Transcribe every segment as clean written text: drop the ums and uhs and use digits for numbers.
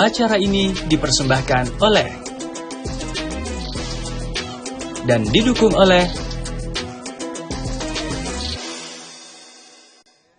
Acara ini dipersembahkan oleh dan didukung oleh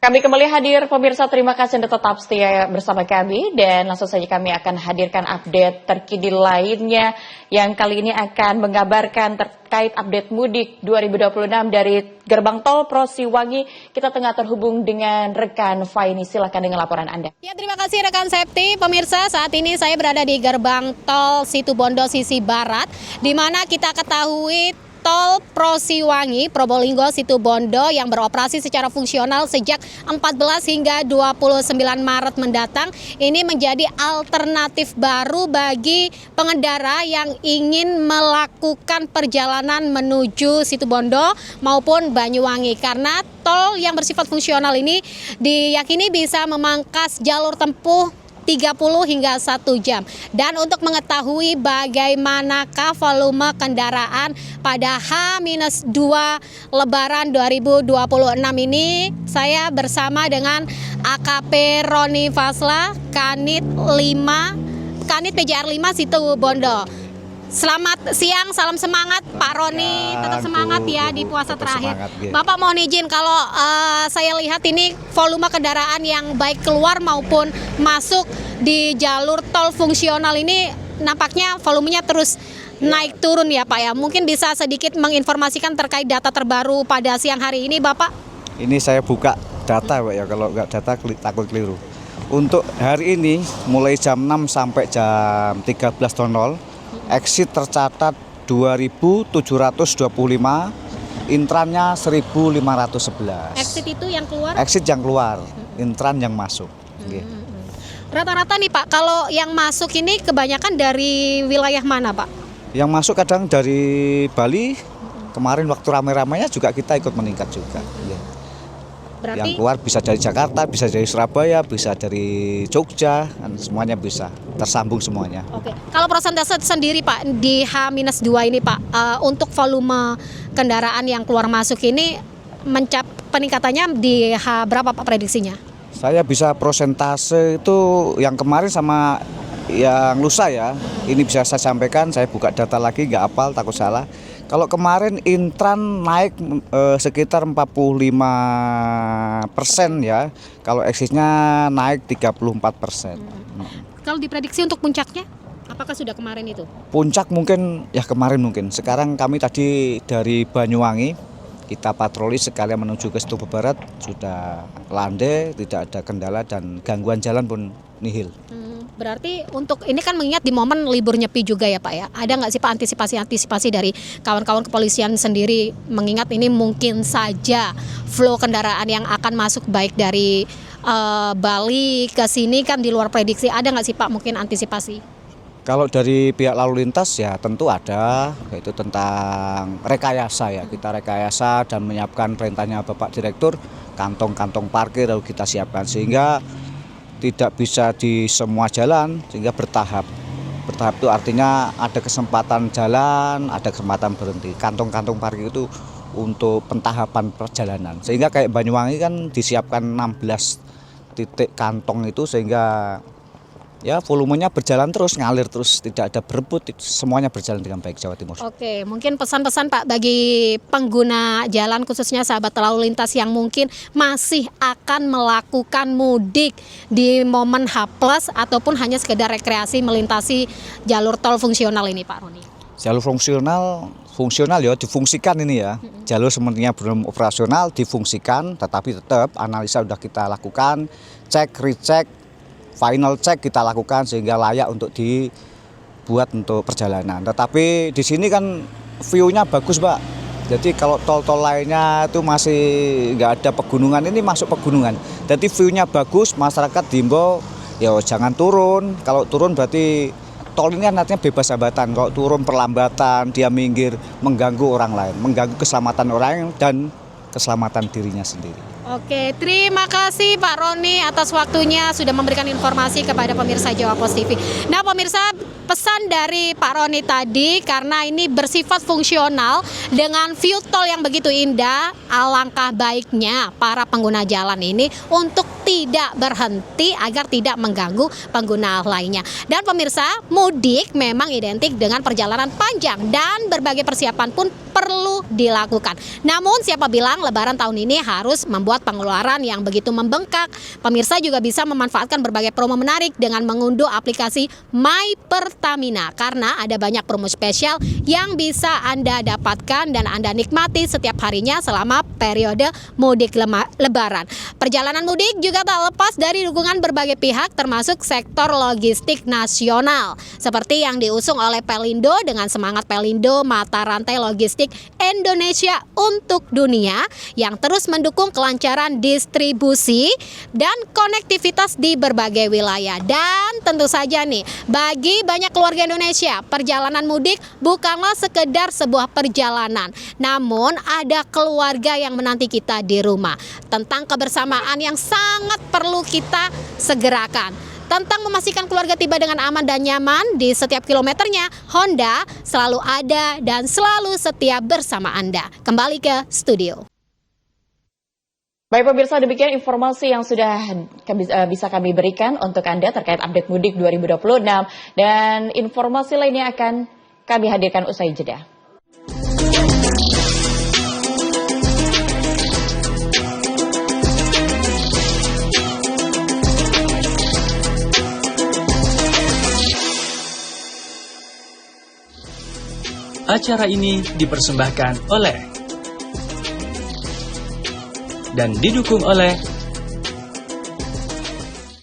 Kami kembali hadir, pemirsa, terima kasih Anda tetap setia bersama kami dan langsung saja kami akan hadirkan update terkini lainnya yang kali ini akan mengabarkan terkait update mudik 2026 dari Gerbang Tol Prosiwangi. Kita tengah terhubung dengan rekan Faini, silakan dengan laporan Anda. Ya, terima kasih rekan Septi. Pemirsa, saat ini saya berada di Gerbang Tol Situbondo sisi barat, di mana kita ketahui Tol Prosiwangi, Probolinggo, Situbondo yang beroperasi secara fungsional sejak 14 hingga 29 Maret mendatang. Ini menjadi alternatif baru bagi pengendara yang ingin melakukan perjalanan menuju Situbondo maupun Banyuwangi. Karena tol yang bersifat fungsional ini diyakini bisa memangkas jalur tempuh 30 hingga 1 jam. Dan untuk mengetahui bagaimanakah volume kendaraan pada H-2 Lebaran 2026 ini, saya bersama dengan AKP Roni Fasla, Kanit PJR 5 Situbondo. Selamat siang, salam semangat Pak Roni, tetap semangat ya di puasa terakhir. Bapak mohon izin kalau saya lihat ini volume kendaraan yang baik keluar maupun masuk di jalur tol fungsional ini nampaknya volumenya terus naik turun ya Pak ya. Mungkin bisa sedikit menginformasikan terkait data terbaru pada siang hari ini Bapak? Ini saya buka data Pak ya, kalau nggak data takut keliru. Untuk hari ini mulai jam 6 sampai jam 13.00 exit tercatat 2.725, intrannya 1.511. Exit itu yang keluar? Exit yang keluar, intran yang masuk. Rata-rata nih Pak, kalau yang masuk ini kebanyakan dari wilayah mana Pak? Yang masuk kadang dari Bali, kemarin waktu ramai-ramainya juga kita ikut meningkat juga. Berarti yang keluar bisa dari Jakarta, bisa dari Surabaya, bisa dari Jogja, dan semuanya bisa tersambung semuanya. Oke. Kalau persentase sendiri Pak di H-2 ini Pak, untuk volume kendaraan yang keluar masuk ini peningkatannya di H berapa Pak prediksinya? Saya bisa prosentase itu yang kemarin sama yang lusa ya. Ini bisa saya sampaikan, saya buka data lagi, nggak hafal, takut salah. Kalau kemarin intran naik sekitar 45% ya, kalau exitnya naik 34%. Kalau diprediksi untuk puncaknya, apakah sudah kemarin itu? Puncak mungkin ya kemarin mungkin. Sekarang kami tadi dari Banyuwangi, kita patroli sekalian menuju ke Situbondo Barat, sudah landai, tidak ada kendala dan gangguan jalan pun nihil. Berarti untuk ini kan mengingat di momen libur Nyepi juga ya Pak ya, ada nggak sih Pak antisipasi dari kawan-kawan kepolisian sendiri mengingat ini mungkin saja flow kendaraan yang akan masuk baik dari Bali ke sini kan di luar prediksi, ada nggak sih Pak mungkin antisipasi? Kalau dari pihak lalu lintas ya tentu ada, yaitu tentang rekayasa ya, kita rekayasa dan menyiapkan perintahnya Bapak Direktur, kantong-kantong parkir lalu kita siapkan sehingga tidak bisa di semua jalan, sehingga bertahap. Bertahap itu artinya ada kesempatan jalan, ada kesempatan berhenti. Kantong-kantong parkir itu untuk pentahapan perjalanan. Sehingga kayak Banyuwangi kan disiapkan 16 titik kantong itu sehingga ya volumenya berjalan terus, ngalir terus, tidak ada berebut, semuanya berjalan dengan baik Jawa Timur. Oke, mungkin pesan-pesan Pak bagi pengguna jalan khususnya sahabat lalu lintas yang mungkin masih akan melakukan mudik di momen H+ ataupun hanya sekedar rekreasi melintasi jalur tol fungsional ini Pak Roni. Jalur fungsional ya difungsikan ini ya. Jalur sebenarnya belum operasional difungsikan, tetapi tetap analisa sudah kita lakukan, cek, recheck, final check kita lakukan sehingga layak untuk dibuat untuk perjalanan. Tetapi di sini kan view-nya bagus Pak. Jadi kalau tol-tol lainnya itu masih nggak ada pegunungan, ini masuk pegunungan. Jadi view-nya bagus, masyarakat diimbau ya jangan turun. Kalau turun berarti tol ini kan artinya bebas hambatan. Kalau turun perlambatan, dia minggir, mengganggu orang lain, mengganggu keselamatan orang dan keselamatan dirinya sendiri. Oke, terima kasih Pak Roni atas waktunya sudah memberikan informasi kepada pemirsa Jawa Pos TV. Nah pemirsa, pesan dari Pak Roni tadi karena ini bersifat fungsional dengan view tol yang begitu indah, alangkah baiknya para pengguna jalan ini untuk tidak berhenti agar tidak mengganggu pengguna lainnya. Dan pemirsa, mudik memang identik dengan perjalanan panjang dan berbagai persiapan pun perlu dilakukan. Namun siapa bilang Lebaran tahun ini harus membuat pengeluaran yang begitu membengkak? Pemirsa juga bisa memanfaatkan berbagai promo menarik dengan mengunduh aplikasi My Pertamina karena ada banyak promo spesial yang bisa Anda dapatkan dan Anda nikmati setiap harinya selama periode mudik Lebaran. Perjalanan mudik juga tak lepas dari dukungan berbagai pihak termasuk sektor logistik nasional seperti yang diusung oleh Pelindo dengan semangat Pelindo Mata Rantai Logistik Indonesia untuk Dunia yang terus mendukung kelancaran distribusi dan konektivitas di berbagai wilayah. Dan tentu saja nih, bagi banyak keluarga Indonesia, perjalanan mudik bukanlah sekedar sebuah perjalanan, namun ada keluarga yang menanti kita di rumah. Tentang kebersamaan yang sangat perlu kita segerakan. Tentang memastikan keluarga tiba dengan aman dan nyaman di setiap kilometernya, Honda selalu ada dan selalu setia bersama Anda. Kembali ke studio. Baik pemirsa, demikian informasi yang sudah bisa kami berikan untuk Anda terkait update mudik 2026 dan informasi lainnya akan kami hadirkan usai jeda. Acara ini dipersembahkan oleh dan didukung oleh